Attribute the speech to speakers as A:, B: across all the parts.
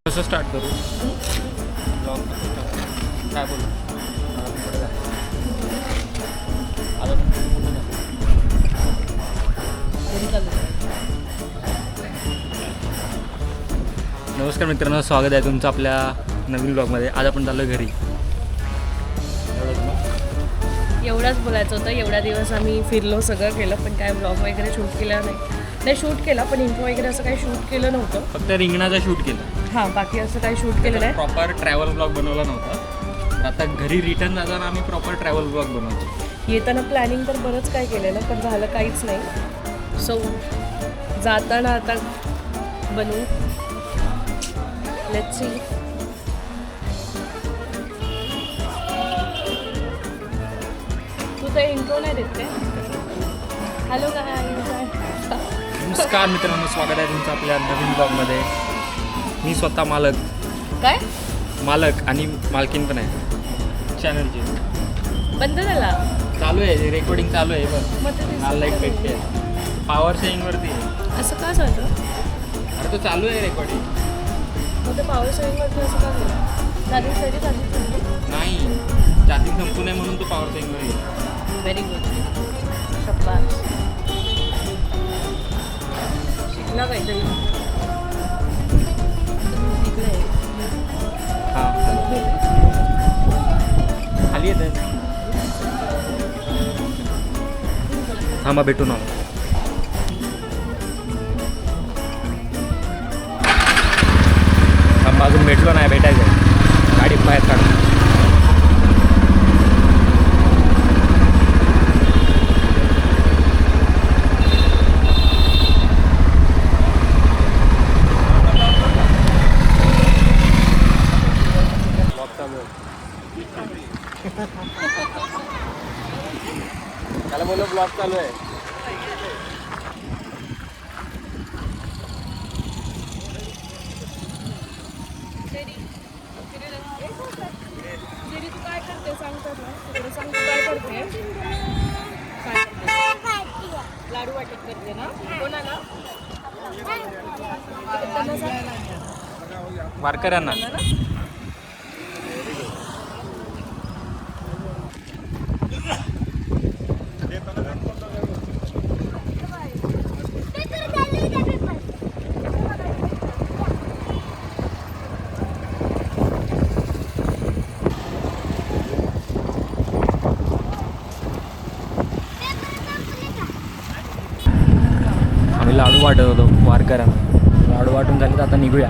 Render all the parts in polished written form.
A: कसं स्टार्ट करू ब्लॉग काय बोलू नमस्कार मित्रांनो, स्वागत आहे तुमचं आपल्या नवीन ब्लॉगमध्ये. आज आपण चाललो घरी.
B: एवढंच बोलायचं होतं. एवढ्या दिवस आम्ही फिरलो, सगळं केलं, पण काय ब्लॉग वगैरे शूट केला नाही शूट केला पण इंट्रो वगैरे असं काही शूट केलं नव्हतं.
A: फक्त रिंगणाचा शूट केला.
B: हां, बाकी असं काही शूट केलं नाही.
A: प्रॉपर ट्रॅव्हल ब्लॉग बनवला नव्हता. तर आता घरी रिटर्न जाताना आम्ही प्रॉपर ट्रॅव्हल ब्लॉग बनवतो.
B: येताना प्लॅनिंग तर बरंच काय केलेलं, पण झालं काहीच नाही. सो जाताना आता बनवू. Let's see. तू तर इंट्रो नाही देत काय? हॅलो काय?
A: नमस्कार मित्रांनो, स्वागत आहे तुमचं आपल्या नवीन ब्लॉगमध्ये. मी स्वतः मालक आणि मालकीन पण आहे चॅनलची.
B: बंद झाला.
A: चालू आहे, रेकॉर्डिंग चालू आहे.
B: मग ते
A: मला लाईट भेटते पॉवर सेविंगवरती आहे.
B: असं का झालं?
A: अरे तो चालू आहे रेकॉर्डिंग.
B: मग ते पॉवर सेविंगवरती असं का झालं? चार्जिंगसाठी चार्जिंग
A: नाही, चार्जिंग संपू नये म्हणून तो पॉवर सेविंगवर येईल.
B: Very good. शब्बास. शिकला काहीतरी.
A: हां, खाली येत आहे. थांबा, भेटू ना. थांबा, अजून भेटलो नाही, भेटायचं. गाडी बाहेर काढू. त्याला बोलो ब्लॉग चालू आहे.
B: तू काय करते सांगतात ना, तिकडे सांग. तू काय करते? लाडू वाटत करते ना. कोणाला?
A: वारकऱ्यांना. आम्ही लाडू वाटत होतो वारकऱ्यांना. लाडू वाटून झाले तर आता निघूया.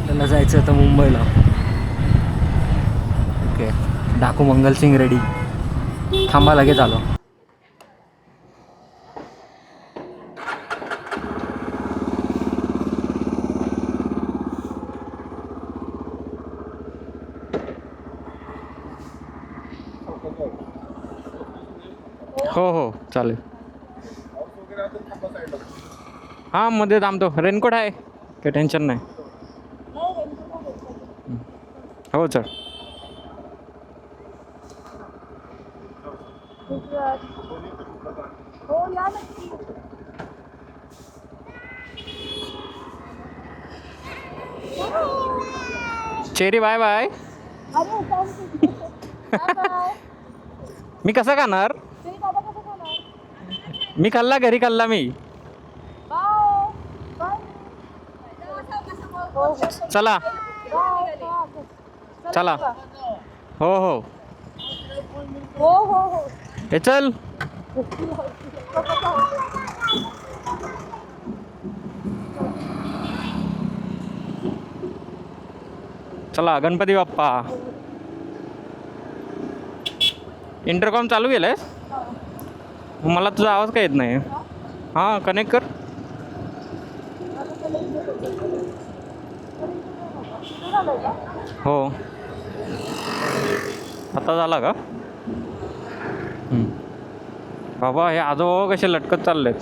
A: त्याला जायचं होतं मुंबईला. ओके, डाकू मंगलसिंग रेडी. थांबा, लगेच आलो. हो चालेल. हां, मध्ये थांबतो. रेनकोट आहे, काही टेन्शन नाही. हो चल. Cherry bye bye. मी कसं खाणार? मी खाल्ला, घरी खाल्ला मी. चला चला. हो हो हे चल. चला, गणपती बाप्पा. इंटरकॉम चालू केलंय. मला तुझा आवाज काय येत नाही. हां, कनेक्ट कर. हो, आता झाला का? बाबा, हे आजोबा कसे लटकत चाललेत.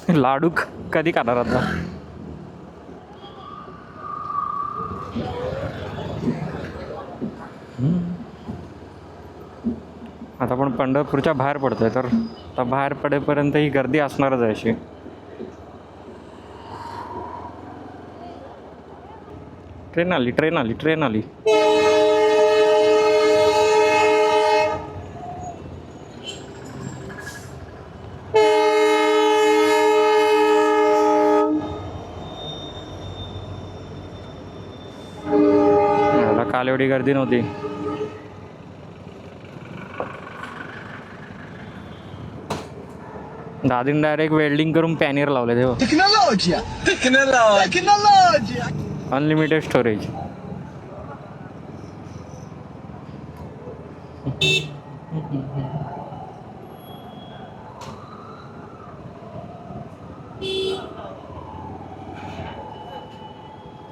A: लाडू कधी खाणार आता? आता आपण पंढरपूरच्या बाहेर पडतोय, तर आता बाहेर पडेपर्यंत ही गर्दी असणारच आहे अशी. ट्रेन आली ट्रेन आली ट्रेन आली. मला काल एवढी गर्दी नव्हती. दादीने डायरेक्ट वेल्डिंग करून पॅनियर लावले तेव्हा. Unlimited storage.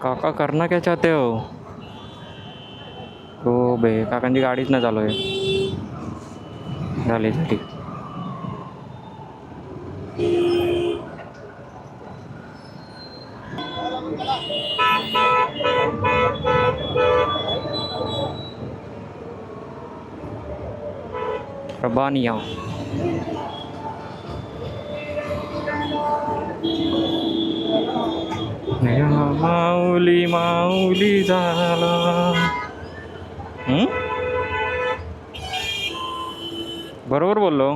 A: काका करना क्या चाहते हो? हो बे काकांची गाडीच नाही चालू आहे. झाली झाली. रबानिया. माऊली माऊली झाला. बरोबर बोललो.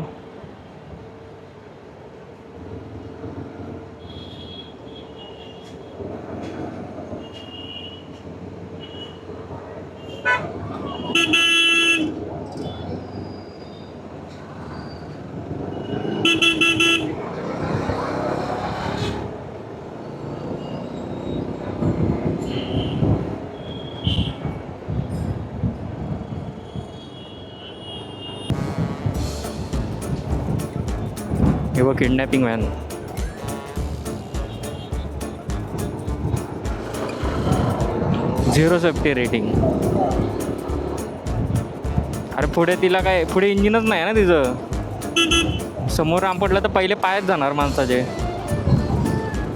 A: हे बघ kidnapping van. Zero safety rating. अरे पुढे तिला काय पुढे इंजिनच नाही ना तिचं. समोर राम पडलं तर पहिले पायच जाणार माणसाचे.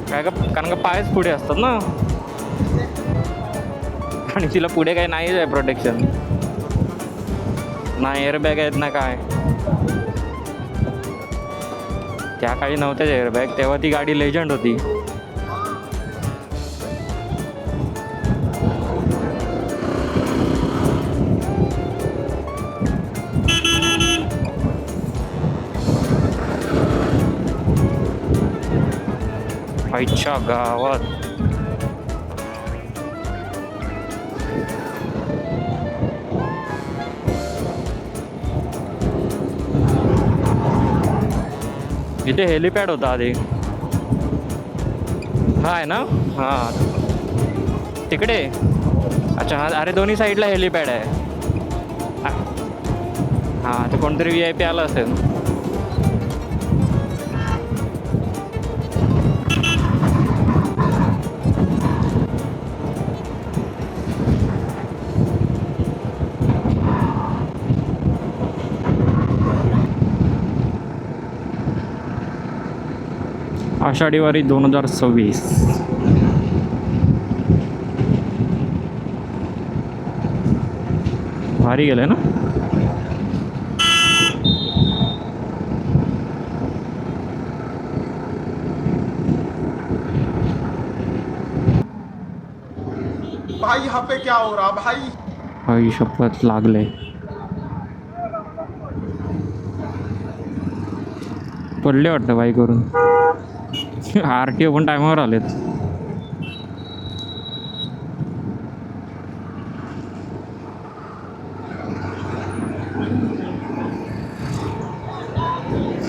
A: काय का कारण का पायच पुढे असतात ना. आणि तिला पुढे काही नाहीच आहे प्रोटेक्शन. ना एअरबॅग आहेत ना काय. त्या काळी नव्हत्याच एअरबॅग. तेव्हा ती गाडी लेजंड होती. आईच्या गावात. इथे हेलिपॅड होता आधी. हा आहे ना. हां तिकडे. अच्छा हा. अरे दोन्ही साईडला हेलिपॅड आहे. हां तर कोणतरी VIP आलं असेल. आषाढी वारी 2026. भारी गेलं ना.
C: भाई यहाँ पे क्या हो रहा भाई?
A: भाई शपथ लागले. पडले वाटतं बाईकवरून. RTO पण टायमावर आलेत.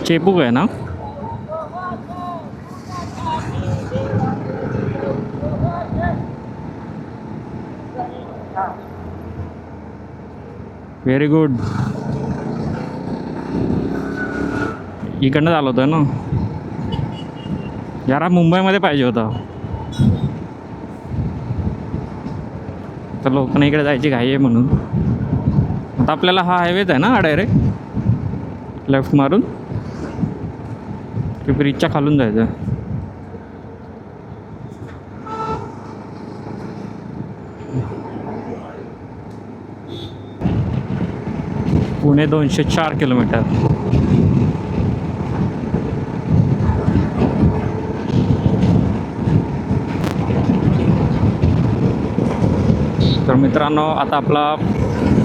A: चेपूक आहे ना. Very good. इकडनं झालं होतं ना. यार मुंबईमध्ये पाहिजे होता. तर लोकांना इकडे जायची घाई आहे म्हणून. आता आपल्याला हा हायवेच आहे ना डायरेक्ट लेफ्ट मारून की ब्रिजच्या खालून जायचं. पुणे 204 किलोमीटर. मित्रांनो, आता आपला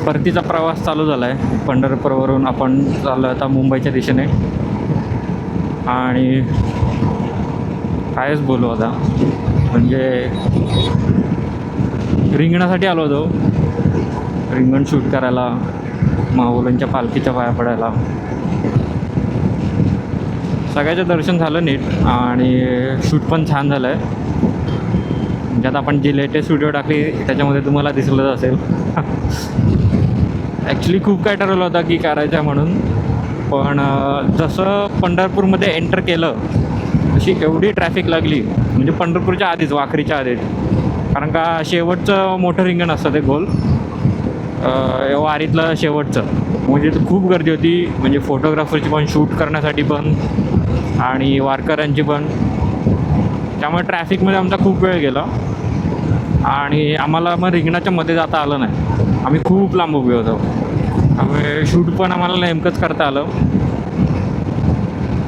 A: परतीचा प्रवास चालू झाला आहे. पंढरपूरवरून आपण चाललो आता मुंबईच्या दिशेने. आणि कायच बोलू आता, म्हणजे रिंगणासाठी आलो होतो, रिंगण शूट करायला, माऊलींच्या पालखीच्या पाया पडायला. सगळ्याचं दर्शन झालं नीट आणि शूट पण छान झालं आहे. म्हणजे आता आपण जी लेटेस्ट व्हिडिओ टाकली त्याच्यामध्ये तुम्हाला दिसलंच असेल. ॲक्च्युली खूप काय ठरवलं होतं की करायचं आहे म्हणून, पण जसं पंढरपूरमध्ये एंटर केलं तशी एवढी ट्रॅफिक लागली, म्हणजे पंढरपूरच्या आधीच, वाखरीच्या आधीच. कारण का शेवटचं मोठं रिंगण असतं ते गोल, वारीतलं शेवटचं, म्हणजे खूप गर्दी होती. म्हणजे फोटोग्राफरची पण, शूट करण्यासाठी पण आणि वारकऱ्यांची पण. त्यामुळे ट्रॅफिकमध्ये आमचा खूप वेळ गेला आणि आम्हाला मग रिंगणाच्या मध्ये जाता आलं नाही. आम्ही खूप लांब उभे होतो, त्यामुळे शूट पण आम्हाला नेमकंच करता आलं.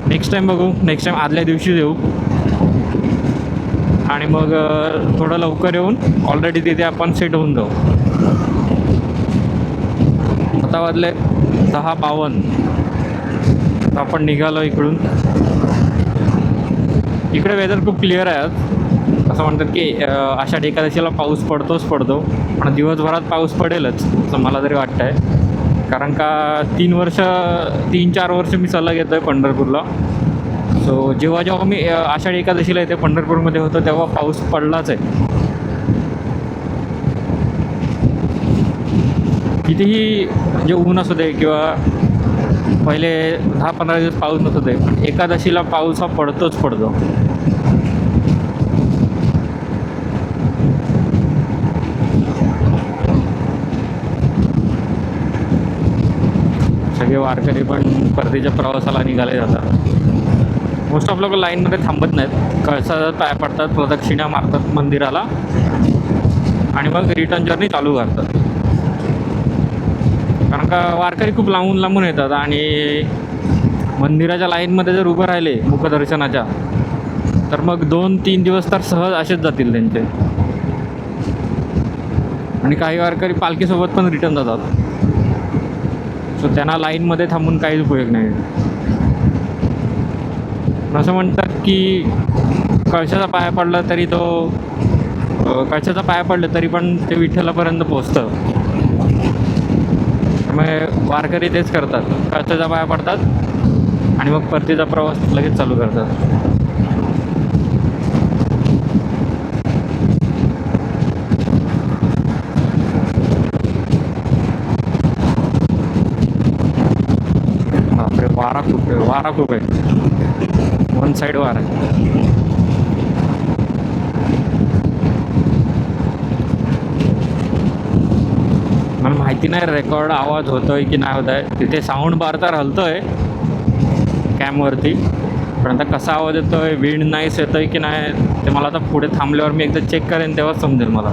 A: नेक्स्ट टाईम बघू, नेक्स्ट टाईम आदल्या दिवशीच येऊ आणि मग थोडं लवकर येऊन ऑलरेडी तिथे आपण सेट होऊन जाऊ. आता वाजले 10:52. तर आपण निघालो इकडून. इकडे वेदर खूप क्लिअर आहे आज. असं म्हणतात की आषाढी एकादशीला पाऊस पडतोच पडतो, पण दिवसभरात पाऊस पडेलच असं मला तरी वाटतं आहे. कारण का 3-4 वर्ष मी सलग येतो आहे पंढरपूरला. सो जेव्हा मी आषाढी एकादशीला येते पंढरपूरमध्ये होतो तेव्हा पाऊस पडलाच आहे. कितीही म्हणजे ऊन असू दे किंवा पहिले 10-15 दिवस पाऊस नसू दे, एकादशीला पाऊस हा पडतोच पडतो. सगळे वारकरी पण परतीच्या प्रवासाला निघाले जातात. मोस्ट ऑफ लोक लाईनमध्ये थांबत नाहीत, कळसात पाया पडतात, प्रदक्षिणा मारतात मंदिराला आणि मग रिटर्न जर्नी चालू करतात. कारण का वारकरी खूप लांबून येतात आणि मंदिराच्या लाईनमध्ये जर उभं राहिले मुखदर्शनाच्या, तर मग 2-3 दिवस तर सहज असेच जातील त्यांचे. आणि काही वारकरी पालखीसोबत पण रिटर्न जातात. सो त्यांना लाईनमध्ये थांबून काहीच उपयोग नाही. असं म्हणतात की कळशाचा पाया पडला तरी कळशाचा पाया पडलं तरी पण ते विठ्ठलापर्यंत पोचतं. त्यामुळे वारकरी तेच करतात, कळशाचा पाया पडतात आणि मग परतीचा प्रवास लगेच चालू करतात. बापरे, वारा खूप आहे. वन साईड वारा आहे. मला माहिती नाही रेकॉर्ड आवाज होतोय की नाही होत आहे. तिथे साऊंड बार तर हलतोय कॅमवरती, पण आता कसा आवाज येतोय, विंड नाईस येतोय की नाही ते मला आता पुढे थांबल्यावर मी एकदा चेक करेन तेव्हाच समजेल मला.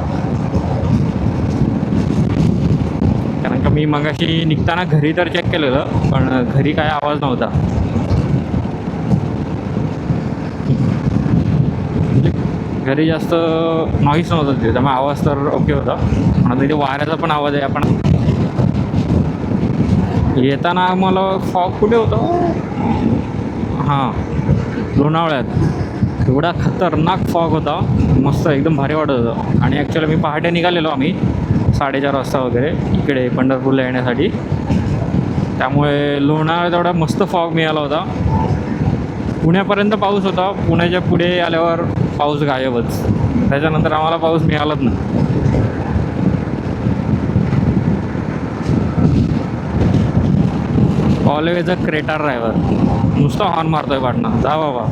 A: कारण का मी मगाशी निघताना घरी तर चेक केलेलं, पण घरी काय आवाज नव्हता. घरी जास्त नॉईस नव्हता तिथे, त्यामुळे आवाज तर ओके होता. पण आता तिथे वाऱ्याचा पण आवाज आहे. आपण येताना मला फॉग कुठे होतं, हां लोणावळ्यात एवढा खतरनाक फॉग होता, मस्त एकदम भारी वाटत होतं. आणि ॲक्च्युअली मी पहाटे निघालेलो आम्ही 4:30 वाजता वगैरे इकडे पंढरपूरला येण्यासाठी. त्यामुळे लोणावळ्यात एवढा मस्त फॉग मिळाला होता. पुण्यापर्यंत पाऊस होता, पुण्याच्या पुढे आल्यावर पाऊस गायबच. त्याच्यानंतर आम्हाला पाऊस मिळालाच नाही. ऑलवेज अ क्रेटा ड्रायव्हर, नुसतं हॉर्न मारतोय पाटणा, जा बाबा.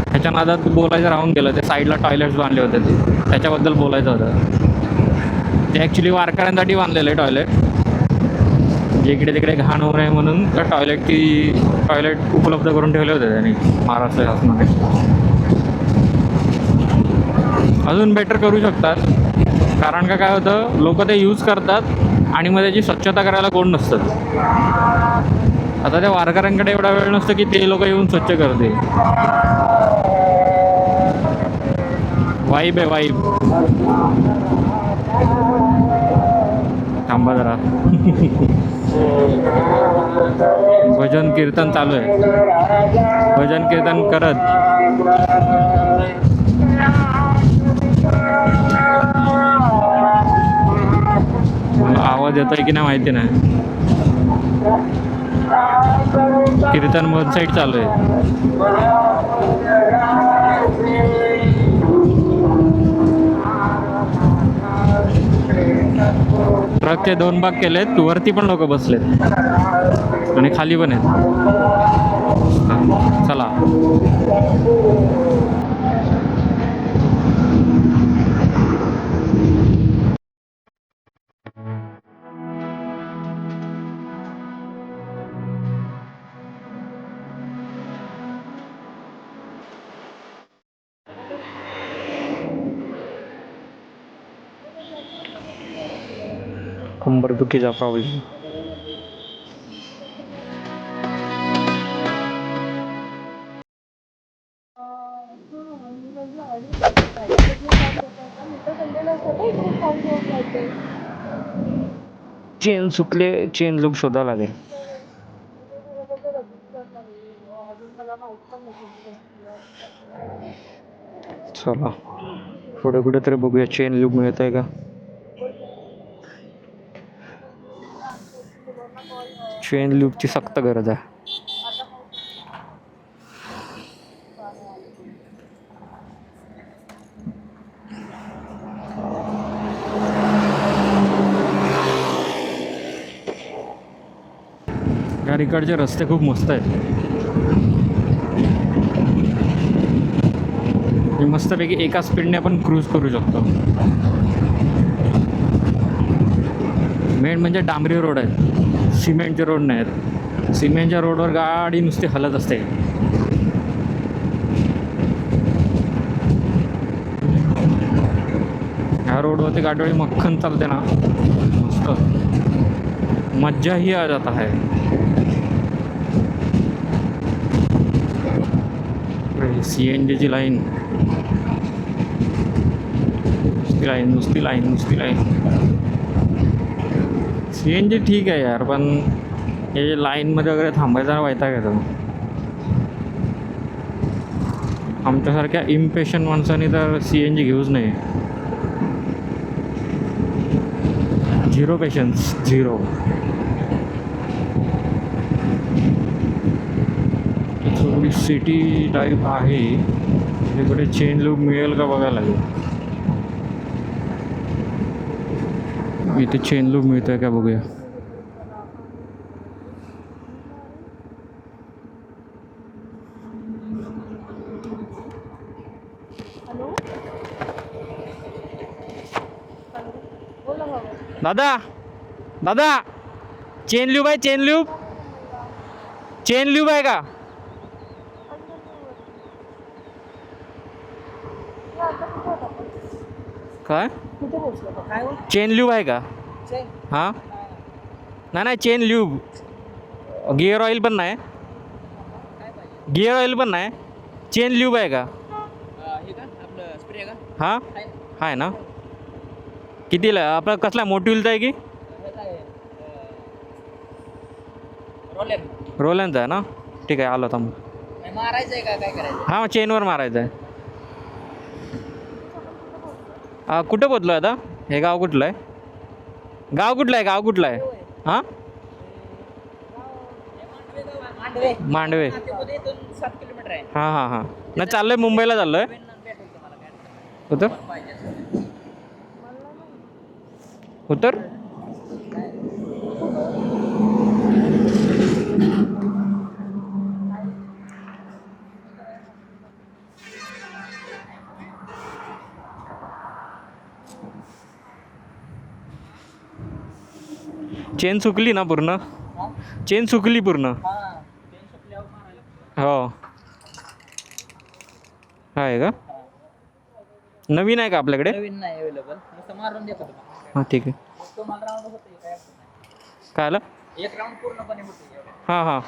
A: ह्याच्या नादात बोलायचं राहून गेलं. ते साईडला टॉयलेट्स बांधले होते, त्याच्याबद्दल बोलायचं होतं. ते ॲक्च्युली वारकऱ्यांसाठी बांधलेलं आहे टॉयलेट, जे इकडे तिकडे घाण होऊ नये म्हणून त्या टॉयलेट उपलब्ध करून ठेवले होते त्यांनी महाराष्ट्र शासनाने. अजून बेटर करू शकतात, कारण का काय होतं, लोक ते यूज करतात आणि मग त्याची स्वच्छता करायला कोण नसतं. आता त्या वारकऱ्यांकडे एवढा वेळ नसतो की ते लोक येऊन स्वच्छ करते. वाईब आहे वाईब. थांबा जरा. भजन कीर्तन चालू आहे. भजन कीर्तन करत आवाज येतोय की नाही माहिती नाही. कीर्तन वन साईड चालू आहे. ट्रकचे 2 भाग केलेत. वरती पण लोक बसलेत आणि खाली पण आहेत. चला. कंबरदुखीचा प्रॉब्लेम. चेन सुटले. चेन लूप शोधावं लागेल. चला पुढे कुठे तरी बघूया चेन लूप मिळत आहे का. चेन लूपची सक्त गरज आहे. या इकडचे रस्ते खूप मस्त आहेत. मस्तपैकी एका स्पीडने आपण क्रूज करू शकतो. मेन म्हणजे डांबरी रोड आहेत, सिमेंटचे रोड नाही आहेत. सिमेंटच्या रोडवर गाडी नुसती हलत असते. ह्या रोडवरती गाडी मक्खन चालते ना, मस्त मज्जा ही आ जाता है. CNG ची लाईन, नुसती लाईन. CNG ठीक आहे यार, पण हे लाईनमध्ये वगैरे थांबायचा वैताग येतो. आमच्यासारख्या इम्पेशंट माणसाने तर CNG घेऊच नाही. 0 पेशन्स, 0. थोडी सिटी टाईप आहे. तिकडे चेन लूप मिळेल का बघायला लागेल. इथे चेन लूप मिळतोय का बघूया. दादा चेन लूप आहे. चेन लूप आहे का. काय चेन लूब आहे का. हां नाही चेन लूब. गिअर ऑइल पण नाही. चेन लूब आहे का. हां आहे ना. कितीला आपला कसला मोटिव्हलचा आहे की रोलनचा आहे ना. ठीक आहे आलो. थांब.
D: मारायचं आहे का काय करायचं.
A: हां चेनवर मारायचं आहे. कुठं पोचलो आता. हे गाव कुठलं आहे. गाव कुठलं आहे. हां मांडवे.
D: 7 किलोमीटर आहे.
A: हां नाही चाललोय मुंबईला चाललोय. उतर. चेन सुकली ना पूर्ण. चेन सुकली पूर्ण. हो आहे का. नवीन आहे का आपल्याकडे.
D: नवीन नाही अवेलेबल. नुसतं मारून देतो तुम्हाला.
A: हां ठीक आहे.
D: तो मला राऊंड होते काय अडचण नाही.
A: काय आलं.
D: एक राऊंड पूर्णपणे होते.
A: हां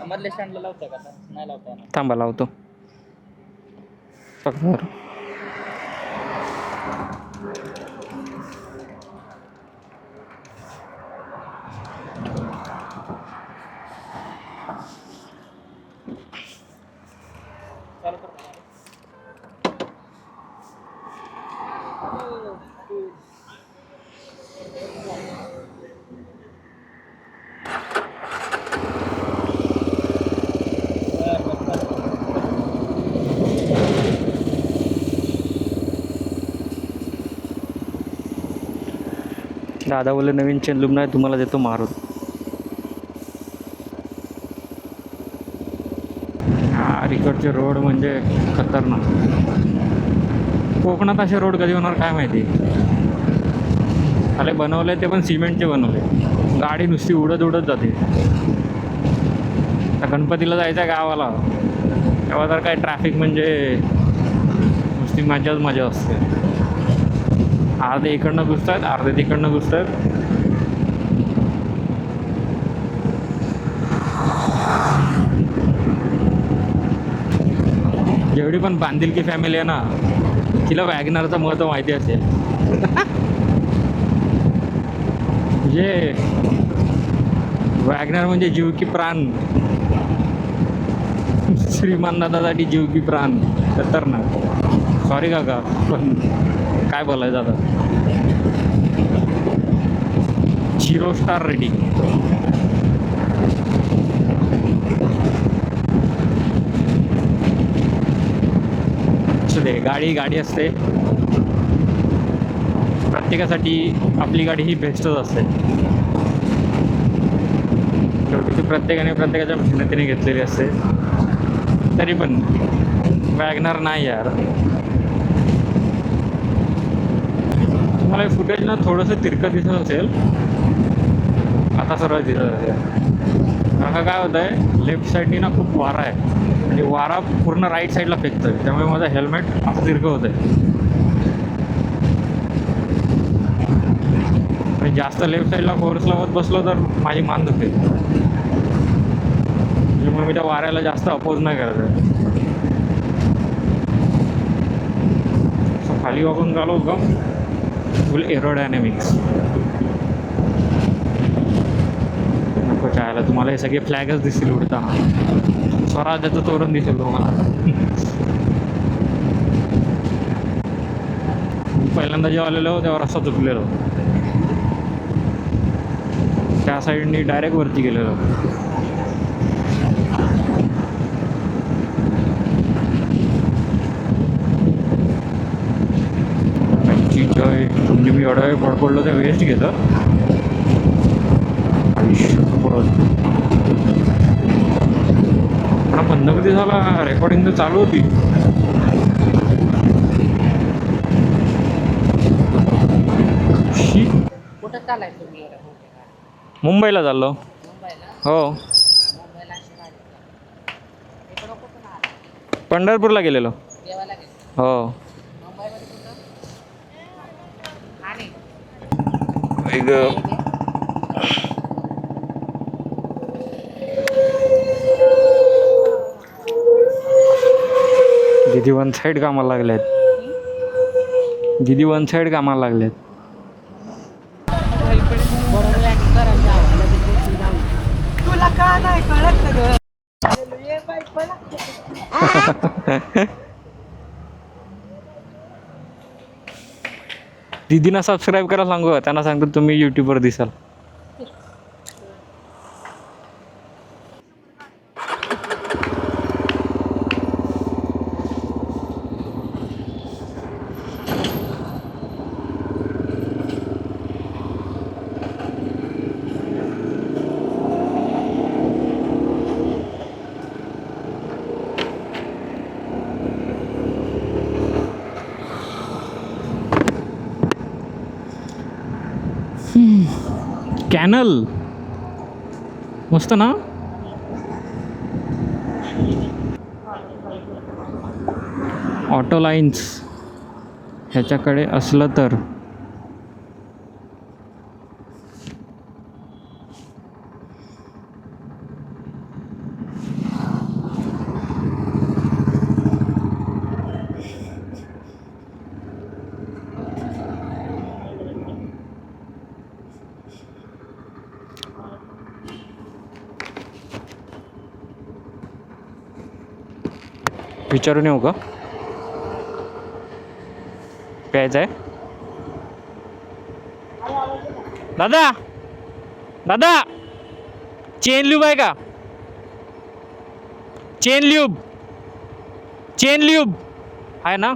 D: मधल्या स्टँडला लावताय का आता? नाही लावता येणार.
A: थांबा लावतो फक्त
D: चालू कर.
A: दादा बोलले नवीन चेन लूम नाही तुम्हाला देतो मारून. इकडचे रोड म्हणजे खतरनाक. कोकणात असे रोड कधी होणार काय माहिती. खाली बनवले ते पण सिमेंटचे बनवले. गाडी नुसती उडत उडत जाते. आता गणपतीला जायचं आहे गावाला तेव्हा तर काय ट्रॅफिक म्हणजे नुसती मजाच मजा असते. अर्धे इकडनं घुसत आहेत अर्धे तिकडनं घुसत आहेत. जेवढी पण बांधिलकी फॅमिली आहे ना तिला वॅगनरचं महत्त्व माहिती असेल. म्हणजे वॅगनर म्हणजे जीव की प्राण. श्रीमान दादासाठी जीव की प्राण. खतरनाक. सॉरी काका पण काय बोलायचं आता. 0 स्टार रेटिंग. गाडी गाडी असते. प्रत्येकासाठी आपली गाडी ही बेस्टच असते. शेवटी प्रत्येकाने प्रत्येकाच्या मेहनतीने घेतलेली असते. तरी पण वॅगनर नाही यार. तुम्हाला हे फुटेज ना थोडंसं तिरकं दिसत असेल. आता सरळ दिसत असेल. आता काय होतं आहे लेफ्ट साईडनी ना खूप वारा आहे आणि वारा पूर्ण राईट साईडला फेकतो आहे. त्यामुळे माझं हेल्मेट असं तिरकं होतं आहे. आणि जास्त लेफ्ट साईडला फोर्स लावत बसलो तर माझी मान दुखते. त्यामुळे मी त्या वाऱ्याला जास्त अपोज नाही करत आहे. खाली वागून झालो का फुल एरोडायनॅमिक्स. नको चायला तुम्हाला हे सगळे फ्लॅगच दिसतील उडताना. स्वराज्याचं तोरण दिसेल तुम्हाला. पहिल्यांदा जेव्हा आलेलो तेव्हा रस्ता चुकलेलो. त्या साईडनी डायरेक्ट वरती गेलेलो. म्हणजे मी एवढा वेळ पडपडलो तर वेस्ट घेतं. पण बंद कधी झाला. रेकॉर्डिंग तर चालू होती.
D: कुठं चालाय तुम्ही?
A: मुंबईला चाललो.
D: मुंबईला?
A: हो
D: मुंबईला अशी गाडी का? इकडं कुठून आला?
A: पंढरपूरला गेलेलो.
D: देवाला गेलो.
A: हो
D: मुंबईमध्ये कुठं? आणि
A: दीदी वन साईड कामाला लागलेत. दीदी वन साईड कामाला लागलेत.
D: तुला का नाही कळत?
A: दीदींना सबस्क्राईब करा सांगू. त्यांना सांगतो तुम्ही यूट्यूबवर दिसाल. कॅनल मस्त ना. ऑटो लाईन्स ह्याच्याकडे असलं तर विचारून येऊ का? प्यायचं आहे? दादा दादा चेन ल्यूब आहे का? चेन ल्यूब आहे ना?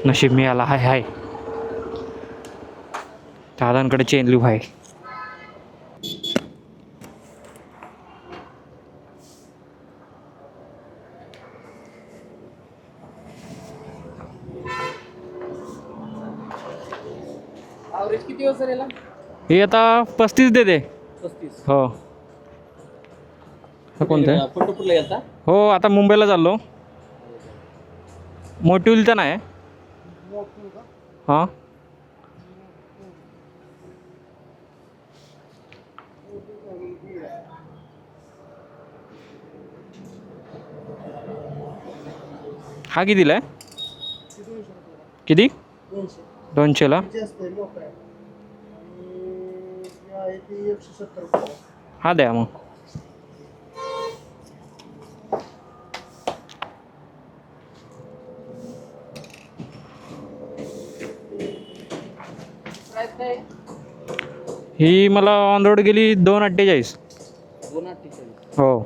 A: नशीब मिळाला. हाय दादांकडे चेन ल्यूब आहे.
E: ॲव्हरेज किती वाजता याला?
A: हे आता 35 देते.
E: 35.
A: हो. हा कोणतं आहे?
E: पंढरपूरला गेलता?
A: हो आता मुंबईला चाललो. मोटिवलचं नाही. हां हा कितीला आहे? किती? 200ला. हा द्या मग. ही मला ऑन रोड गेली 248.
E: 248.
A: हो.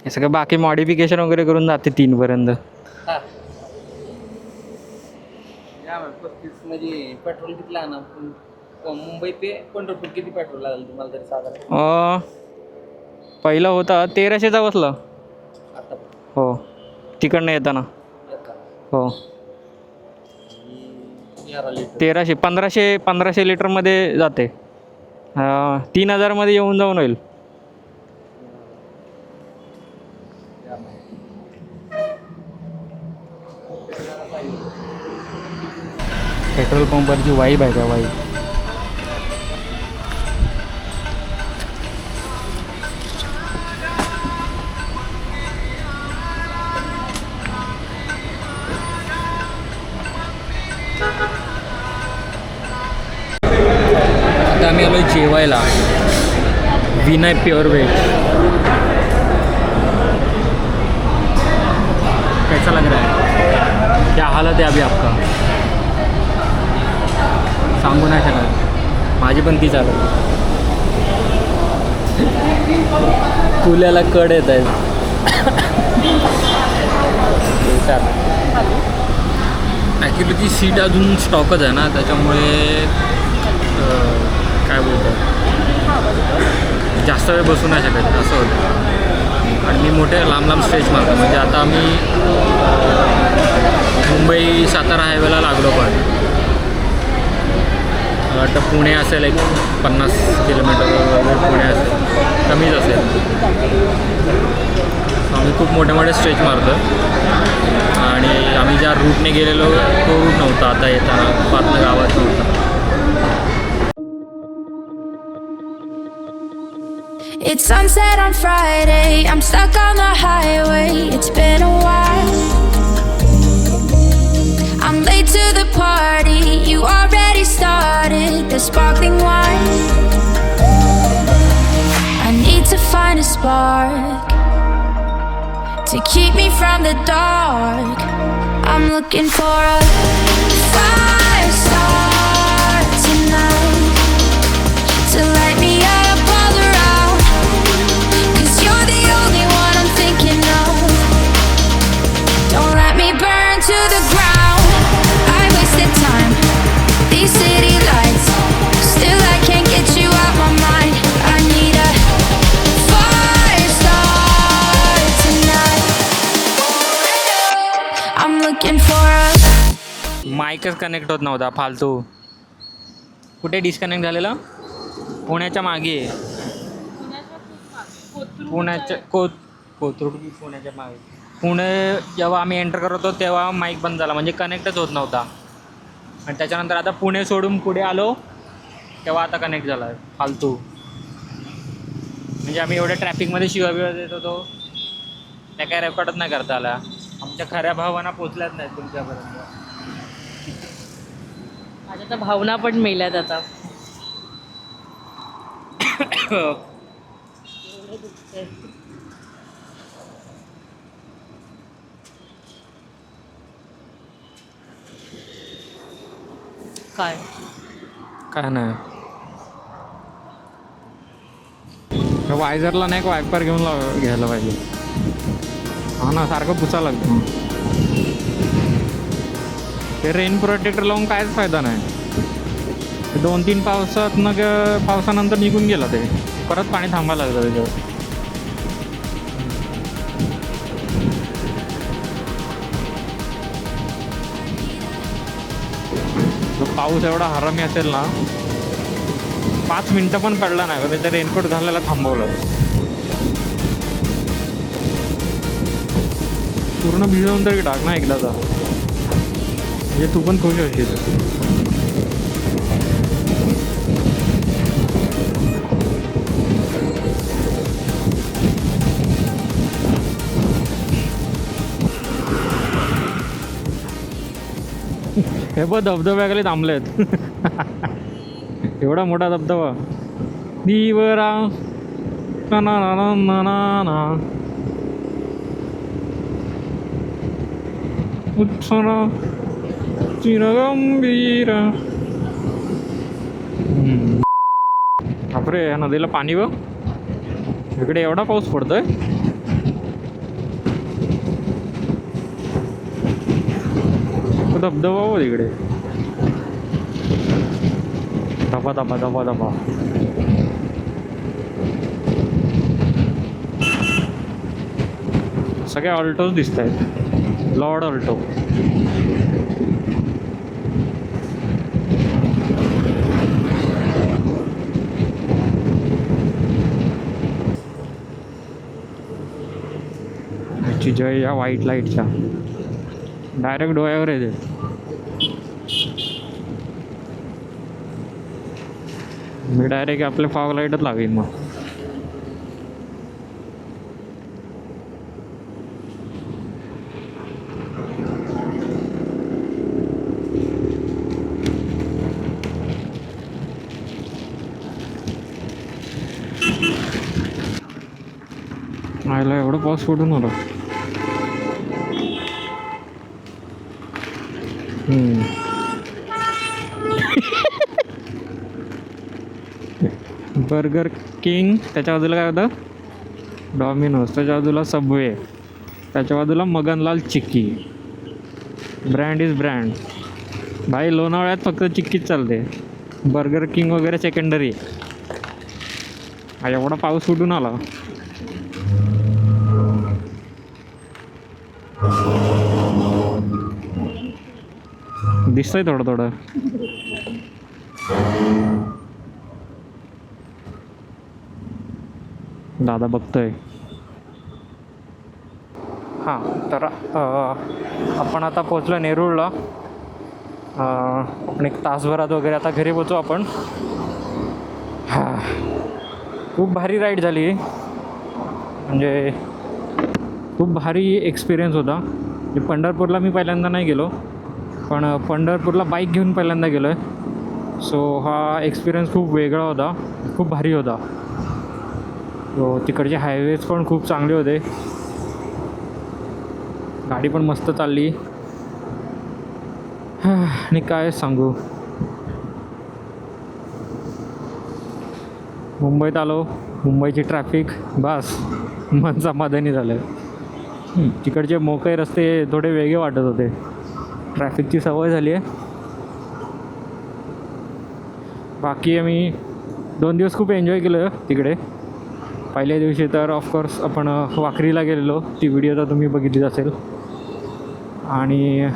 A: हे सगळं बाकी मॉडिफिकेशन वगैरे करून जाते 3 पर्यंत.
E: हा. या मग 35 म्हणजे पेट्रोल किती लागणार? मुंबई ते पंढरपूर किती पेट्रोल लागेल तुम्हाला तरी साधारण?
A: पहिला होता 1300चा बसला.
E: आता
A: हो तिकडनं येताना. हो 1300 1500 लिटरमध्ये जाते. 3000मध्ये येऊन जाऊन होईल. पेट्रोल पंपवरची वाईब आहे का वाईब. आता आम्ही आलो जेवायला विनय प्योर वेज. कैसा लग रहा है? क्या हालत है अभी आपका? सांगू नाही शकत. माझी पण ती चालू. कुल्याला कड येत आहेत. ॲक्च्युली ती सीट अजून स्टॉकच आहे ना त्याच्यामुळे काय बोलतो जास्त वेळ बसू नाही शकत असं होतं. आणि मी मोठे लांब स्ट्रेच मारतो. म्हणजे आता आम्ही मुंबई सातारा हायवेला लागलो. पण वाटतं पुणे असेल एक 50 किलोमीटर वगैरे पुणे असेल. कमीच असेल. आम्ही खूप मोठे स्ट्रेच मारतो. आणि आम्ही ज्या रूटने गेलेलो तो रूट नव्हता आता येताना पाटणा गावात नव्हता.
F: It's sunset on Friday, I'm stuck on the highway, it's been a while. I'm late to the party, you already started the sparkling wine. I need to find a spark to keep me from the dark. I'm looking for a fire start tonight to light me up. To the ground, I wasted time. These city lights, still I can't get you out my mind. I need a fire start tonight. I'm looking for a.
A: माईकच connect होत नव्हता फालतू. कुठे disconnect झालेला? पुण्याच्या मागे. पुण्याच्या कोथरूड पुण्याच्या मागे. पुणे जेव्हा आम्ही एंटर करत होतो तेव्हा माईक बंद झाला. म्हणजे कनेक्टच होत नव्हता. आणि त्याच्यानंतर आता पुणे सोडून पुढे आलो तेव्हा आता कनेक्ट झाला आहे. फालतू. म्हणजे आम्ही एवढ्या ट्रॅफिकमध्ये शिवाबिवा देत होतो त्या काय रेकॉर्डच नाही करता आला. आमच्या खऱ्या भावना पोचल्याच नाहीत तुमच्यापर्यंत.
B: माझ्या तर भावना पण मेल्यात आता. काय
A: काय नाही वायझरला नाही का वायपर घेऊन घ्यायला पाहिजे. हा ना सारखं पुसा लागतं. ते रेन प्रोटेक्टर लावून कायच फायदा नाही. 2-3 पावसानंतर निघून गेलं ते. परत पाणी थांबायला लागलं त्याच्यावर. पाऊस एवढा हरामी असेल ना 5 मिनटं पण पडला नाही. त्याचं रेनकोट घालायला थांबवलं. पूर्ण भिजवून तरी टाक ना एकदाचा, म्हणजे तू पण खुश होशील. हे बघ धबधब्याखाली थांबलेत. एवढा मोठा धबधबा. दिवरा ना ना ना ना ना ना उत्सना चिरगंभीरा. बापरे, या नदीला पाणी बघ. इकडे एवढा पाऊस पडतोय. धबधबा हो तिकडे. धबा धबा धबा धबा. सगळे ऑल्टोज दिसत आहेत. Lord Alto. याची जय या व्हाईट लाईटच्या डायरेक्ट डोळ्यावर येते. मी डायरेक्ट आपले फॉग लाईटच लावेन मग. आयला एवढं पाऊस पडून आला. बर्गर किंग, त्याच्या बाजूला काय होतं डॉमिनोज, त्याच्या बाजूला सबवे, त्याच्या बाजूला Maganlal chikki. Brand is brand. भाई लोणावळ्यात फक्त चिक्कीच चालते. बर्गर किंग वगैरे सेकंडरी. एवढा पाऊस सुटून आला. दिसतंय थोडं थोडं. दादा बघतोय. हां, तर आपण आता पोचलो नेरूळला. आपण 1 तासभरात वगैरे आता घरी पोचू आपण. हां, खूप भारी राईड झाली. म्हणजे खूप भारी एक्सपिरियन्स होता. पंढरपूरला मी पहिल्यांदा नाही गेलो, पण पंढरपूरला बाईक घेऊन पहिल्यांदा गेलो आहे. सो हा एक्सपिरियन्स खूप वेगळा होता, खूप भारी होता. सो तिकडचे हायवेज पण खूप चांगले होते. गाडी पण मस्त चालली. आणि काय सांगू, मुंबईत आलो. मुंबईची ट्रॅफिक बस मन समाधानी झालं. तिकडचे मोकळे रस्ते थोडे वेगळे वाटत होते. ट्रॅफिकची सवय झाली आहे. बाकी आम्ही 2 दिवस खूप एन्जॉय केलं तिकडे. पहिल्या दिवशी तर ऑफकोर्स आपण वाखरीला गेलेलो, ती व्हिडिओ तर तुम्ही बघितलीच असेल. आणि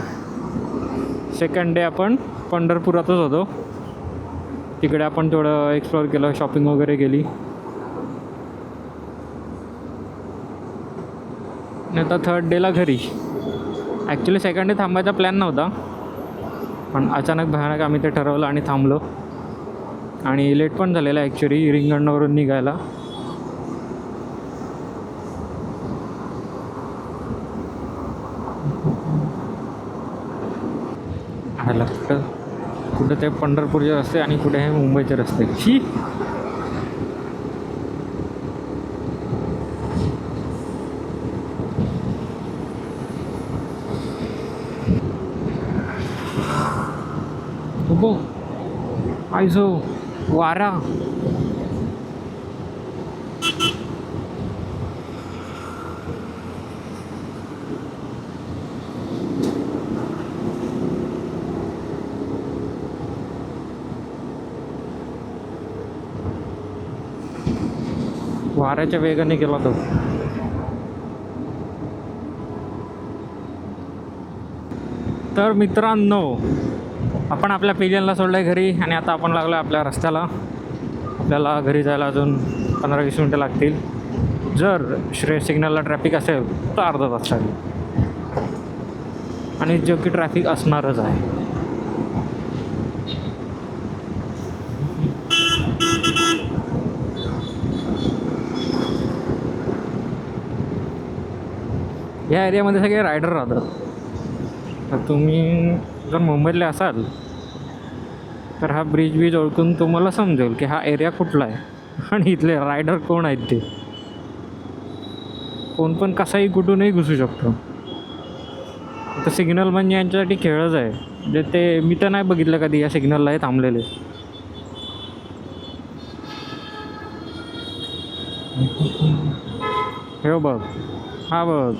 A: सेकंड डे आपण पंढरपुरातच होतो. तिकडे आपण थोडं एक्सप्लोअर केलं, शॉपिंग वगैरे केली. आता 3rd डेला घरी. ॲक्च्युली सेकंड डे थांबायचा प्लॅन नव्हता, पण अचानक भयानक आम्ही ते ठरवलं आणि थांबलो. आणि लेट पण झालेलं ॲक्च्युली रिंगणवरून निघायला. आला कुठं ते पंढरपूरचे रस्ते आणि कुठे हे मुंबईचे रस्ते. ही बो आयजो वारा. वाऱ्याच्या वेगाने गेला तो. तर मित्रांनो, आपण आपल्या पिलियनला सोडलं आहे घरी आणि आता आपण लागलो आहे आपल्या रस्त्याला. आपल्याला घरी जायला अजून 15-20 मिनटं लागतील. जर श्रेय सिग्नलला ट्रॅफिक असेल तर अर्धा तास लागेल आणि जो की ट्रॅफिक असणारच आहे. या एरियामध्ये सगळे रायडर राहतात. तर तुम्ही जर मुंबईतले असाल तर हा ब्रिज ओळखून तुम्हाला समजेल की हा एरिया कुठला आहे आणि इथले रायडर कोण आहेत. ते कोण पण कसाही कुठूनही घुसू शकतो. तर सिग्नल म्हणजे यांच्यासाठी खेळच आहे. म्हणजे ते मी तर नाही बघितलं कधी या सिग्नलला हे थांबलेले. हे बघ, हा बघ.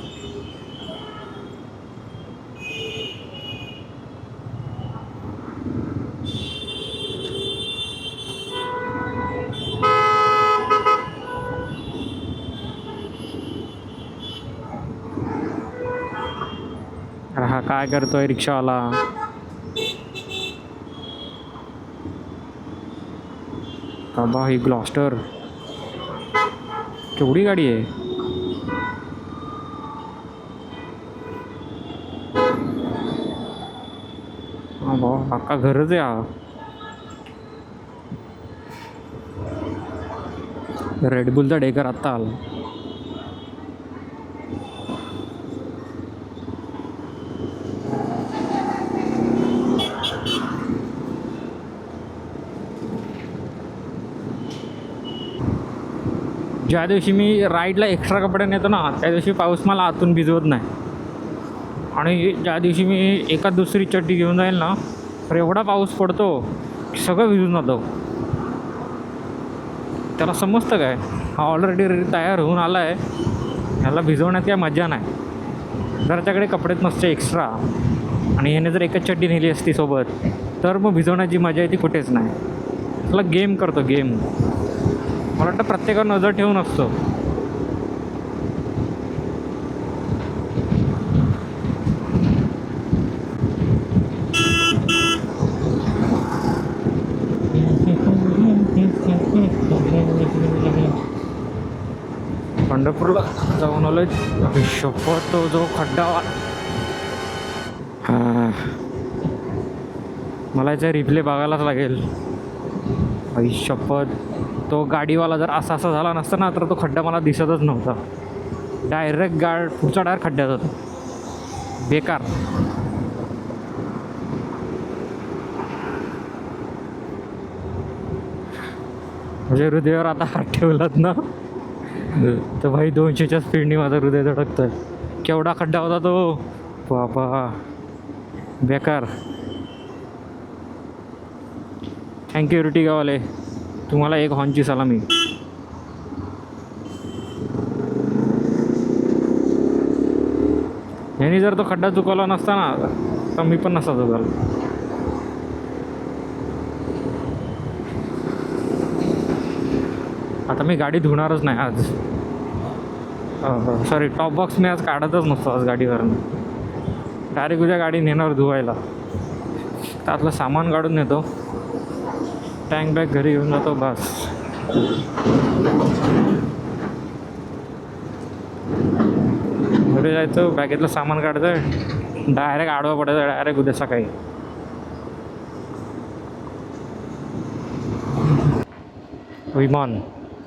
A: हा काय करतोय रिक्षावाला. बाबा ही ग्लॉस्टर केवढी गाडी आहे. हा भाऊ अख्खा घरच आहे हा. रेडबुलचा डेकर आत्ता आला. ज्या दिवशी मी राईडला एक्स्ट्रा कपडे नेतो ना त्या दिवशी पाऊस मला आतून भिजवत नाही. आणि ज्या दिवशी मी एका दुसरी चड्डी घेऊन जाईल ना तर एवढा पाऊस पडतो की सगळं भिजून जातं. त्याला समजतं काय, हा ऑलरेडी तयार होऊन आला आहे, ह्याला भिजवण्यात काय मजा नाही. जर त्याच्याकडे कपडेच नसते एक्स्ट्रा आणि ह्याने जर एकच चड्डी नेली असती सोबत तर मग भिजवण्याची मजा आहे ती कुठेच नाही. त्याला गेम करतो गेम. मला वाटतं प्रत्येकावर नजर ठेवून असतो. पंढरपूरला जाऊन आलोय. शपथ तो जो खड्डा हा मला याचा रिप्ले बघायलाच लागेल. आई शपथ, तो गाडीवाला जर असा झाला नसता ना तर तो खड्डा मला दिसतच नव्हता. डायरेक्ट पुढचा टायर खड्ड्यात होता. बेकार. म्हणजे हृदयावर आता हात ठेवलात ना तर भाई 200च्या स्पीडने माझं हृदय धडकतं. केवढा खड्डा होता तो बाबा, बेकार. थँक्यू इर्टिगावाले, तुम्हाला एक हॉर्नची सलामी. यांनी जर तो खड्डा चुकवला नसता ना तर मी पण नसता चुकवला. आता मी गाडी धुणारच नाही आज. सॉरी, टॉप बॉक्स मी आज काढतच नसतो आज गाडीवरनं. डायरेक्ट उद्या गाडी नेणार धुवायला. त्यातलं सामान काढून नेतो, टँक बॅग घरी घेऊन जातो बस. घरी जायचं, बॅगेतलं सामान काढायचं, डायरेक्ट आडवा पडायचं, डायरेक्ट उद्या सकाळी.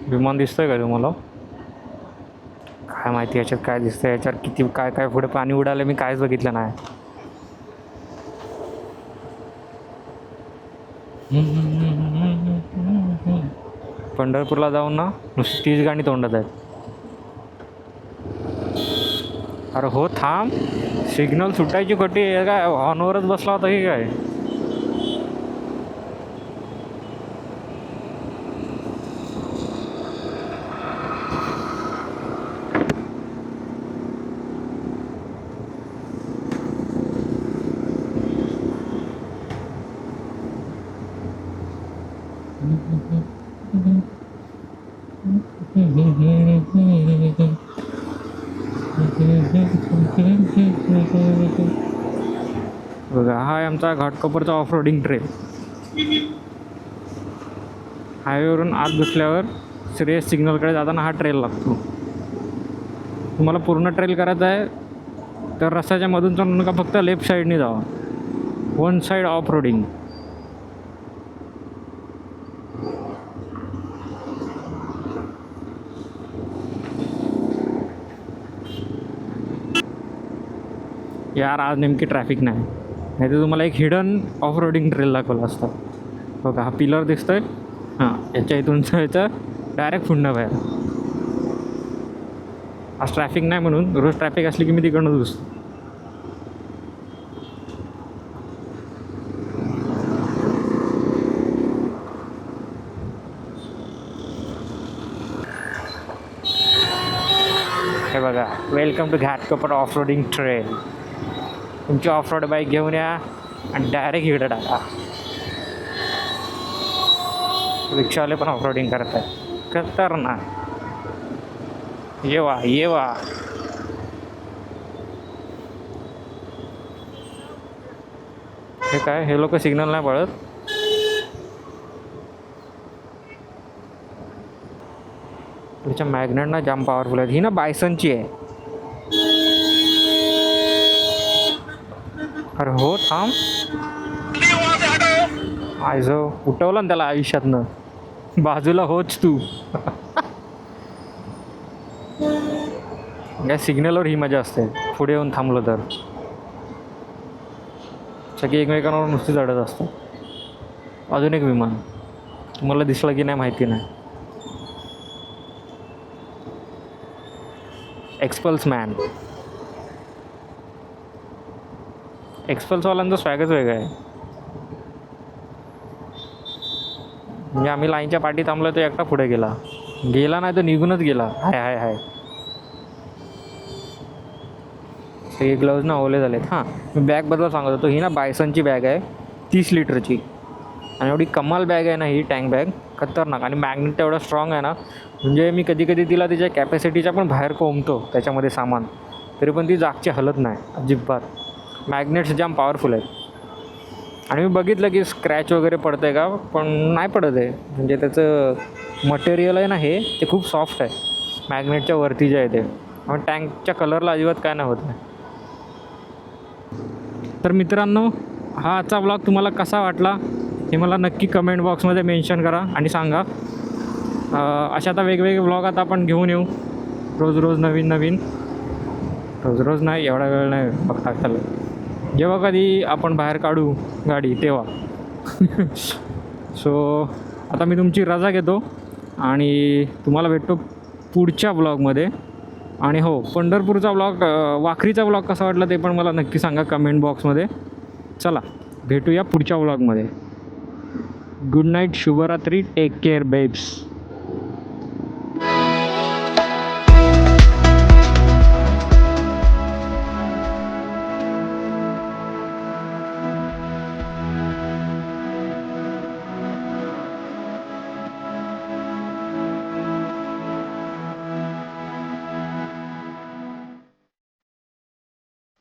A: विमान दिसतंय का तुम्हाला? काय माहिती याच्यात काय दिसतंय, याच्यात किती काय काय पुढे पाणी उडालं मी कायच बघितलं नाही. पंढरपूरला जाऊन ना नुसती तीच गाणी तोंडात आहेत. अरे हो थांब, सिग्नल सुटायची खोटी आहे काय? हॉर्नवरच बसला होता की काय? बघा हा आहे आमचा घाटकोपरचा ऑफ रोडिंग ट्रेल. हायवेवरून आत घुसल्यावर श्रेयस सिग्नलकडे जाताना हा ट्रेल लागतो. तुम्हाला पूर्ण ट्रेल करायचा आहे तर रस्त्याच्या मधून चालू नका, फक्त लेफ्ट साईडने जावा. One side of roading. यार आज नेमकी ट्रॅफिक नाही, नाही तर तुम्हाला एक हिडन ऑफ रोडिंग ट्रेल दाखवला असता. बघा हा पिलर दिसतोय, हां याच्या इथून जायचं डायरेक्ट पुन्हा बाहेर. आज ट्रॅफिक नाही म्हणून, रोज ट्रॅफिक असली की मी तिकडूनच घुसतो. हे बघा, welcome to Ghatkopar off roading trail. तुमची ऑफ रोड बाईक घेऊन या आणि डायरेक्ट इकडे टाका. रिक्षावाले पण ऑफ रोडिंग करत आहे, खतरनाक. ये वा ये वा. हे काय, हे लोक सिग्नल नाही पळत. त्याच्या मॅग्नेट ना जाम पॉवरफुल आहेत. ही ना बायसनची आहे. अरे हो थांब, आयझो उठवलं ना त्याला आयुष्यातनं. बाजूला होच तू. या सिग्नलवर ही मजा असते, पुढे येऊन थांबलो तर. सगळी एकमेकांवर नुसती चढत असतं. अजून एक विमान तुम्हाला दिसलं की नाही माहिती नाही. XPulse man. एक्सपल्सवाल्यांचं स्वॅगच वेगळं आहे. म्हणजे आम्ही लाईनच्या पाठी थांबलो तो एकटा पुढे गेला नाही तर निघूनच गेला. हाय हाय हाय. सगळे ग्लव्ज ना ओले झालेत. हां मी बॅगबद्दल सांगत होतो. ही ना बायसनची बॅग आहे 30 लिटरची. आणि एवढी कमाल बॅग आहे ना ही, टँक बॅग खतरनाक. आणि मॅग्नेट एवढा स्ट्रॉंग आहे ना, म्हणजे मी कधी कधी तिला तिच्या कॅपॅसिटीच्या पण बाहेर कोंबतो त्याच्यामध्ये सामान, तरी पण ती जागची हलत नाही अजिबात. मॅग्नेट्स जाम पॉवरफुल आहेत. आणि मी बघितलं की स्क्रॅच वगैरे पडतं आहे का, पण नाही पडत आहे. म्हणजे त्याचं मटेरियल आहे ना हे, ते खूप सॉफ्ट आहे मॅग्नेटच्या वरती जे आहे ते. आणि टँकच्या कलरला अजिबात काय नाही होत नाही. तर मित्रांनो, हा आजचा ब्लॉग तुम्हाला कसा वाटला हे मला नक्की कमेंट बॉक्समध्ये मेन्शन करा आणि सांगा. अशा आता वेगवेगळे ब्लॉग आता आपण घेऊन येऊ, रोज नवीन नवीन. रोज नाही, एवढा वेळ नाही बघता चालेल. जेव्हा कधी आपण बाहेर काढू गाडी तेव्हा. सो आता मी तुमची रजा घेतो आणि तुम्हाला भेटतो पुढच्या ब्लॉगमध्ये. आणि हो, पंढरपूरचा ब्लॉग, वाखरीचा ब्लॉग कसा वाटला ते पण मला नक्की सांगा कमेंट बॉक्समध्ये. चला भेटूया पुढच्या ब्लॉगमध्ये. गुड नाईट, शुभरात्री, टेक केअर बेब्स.